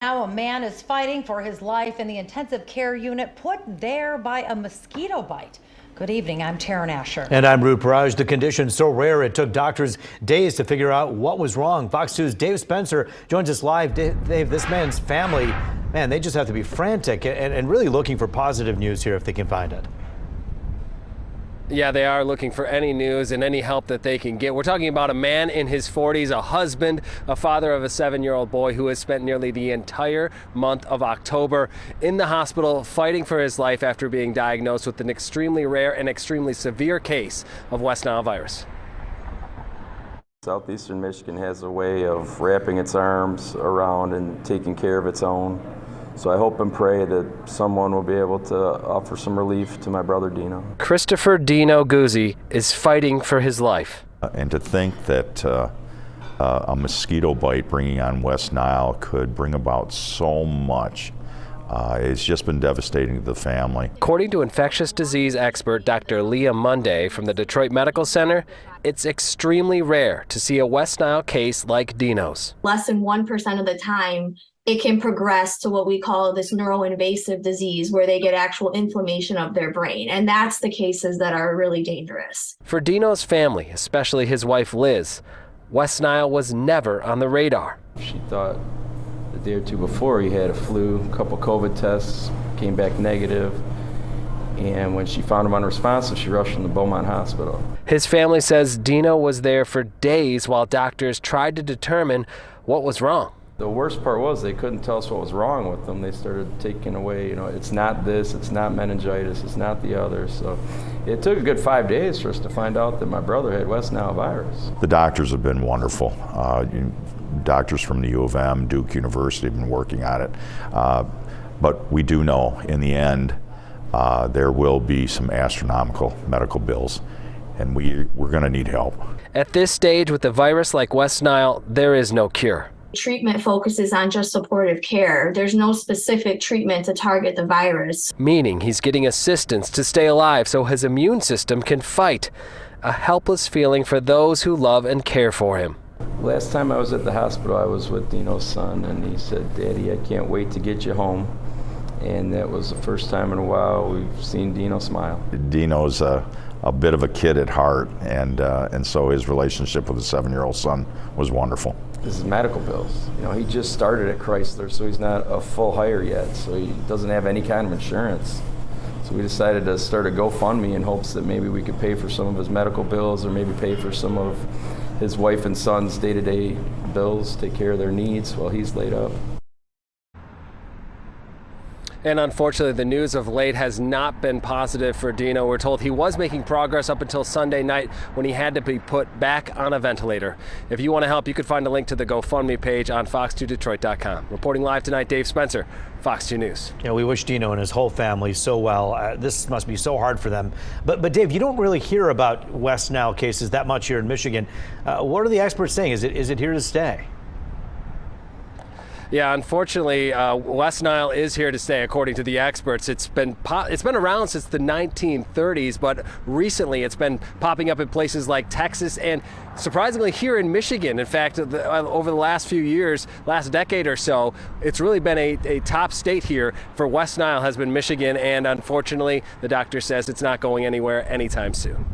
Now a man is fighting for his life in the intensive care unit, put there by a mosquito bite. Good evening, I'm Taryn Asher. And I'm Ruth Barrage. The condition so rare it took doctors days to figure out what was wrong. Fox 2's Dave Spencer joins us live. Dave, this man's family, man, they just have to be frantic and really looking for positive news here if they can find it. Yeah, they are looking for any news and any help that they can get. We're talking about a man in his 40s, a husband, a father of a 7-year-old boy who has spent nearly the entire month of October in the hospital fighting for his life after being diagnosed with an extremely rare and extremely severe case of West Nile virus. Southeastern Michigan has a way of wrapping its arms around and taking care of its own. So I hope and pray that someone will be able to offer some relief to my brother Dino. Christopher Dino Guzzi is fighting for his life. And to think that a mosquito bite bringing on West Nile could bring about so much, it's just been devastating to the family. According to infectious disease expert Dr. Leah Monday from the Detroit Medical Center, it's extremely rare to see a West Nile case like Dino's. Less than 1% of the time, it can progress to what we call this neuroinvasive disease, where they get actual inflammation of their brain. And that's the cases that are really dangerous. For Dino's family, especially his wife Liz, West Nile was never on the radar. She thought a day or two before he had a flu, a couple COVID tests, came back negative. And when she found him unresponsive, she rushed him to Beaumont Hospital. His family says Dino was there for days while doctors tried to determine what was wrong. The worst part was they couldn't tell us what was wrong with them. They started taking away, it's not this, it's not meningitis, it's not the other. So it took a good 5 days for us to find out that my brother had West Nile virus. The doctors have been wonderful. Doctors from the U of M, Duke University have been working on it. But we do know in the end there will be some astronomical medical bills, and we're going to need help. At this stage with a virus like West Nile, there is no cure. Treatment focuses on just supportive care. There's no specific treatment to target the virus. Meaning he's getting assistance to stay alive so his immune system can fight. A helpless feeling for those who love and care for him. Last time I was at the hospital, I was with Dino's son, and he said, "Daddy, I can't wait to get you home." And that was the first time in a while we've seen Dino smile. Dino's a bit of a kid at heart, and so his relationship with his 7-year-old son was wonderful. This is medical bills. He just started at Chrysler, so he's not a full hire yet, so he doesn't have any kind of insurance. So we decided to start a GoFundMe in hopes that maybe we could pay for some of his medical bills, or maybe pay for some of his wife and son's day-to-day bills, take care of their needs while he's laid up. And unfortunately, the news of late has not been positive for Dino. We're told he was making progress up until Sunday night when he had to be put back on a ventilator. If you want to help, you can find a link to the GoFundMe page on fox2detroit.com. Reporting live tonight, Dave Spencer, Fox 2 News. We wish Dino and his whole family so well. This must be so hard for them. But Dave, you don't really hear about West Nile cases that much here in Michigan. What are the experts saying? Is it here to stay? Yeah, unfortunately, West Nile is here to stay, according to the experts. It's been around since the 1930s, but recently it's been popping up in places like Texas and surprisingly here in Michigan. In fact, over the last few years, last decade or so, it's really been a top state here for West Nile has been Michigan, and unfortunately, the doctor says it's not going anywhere anytime soon.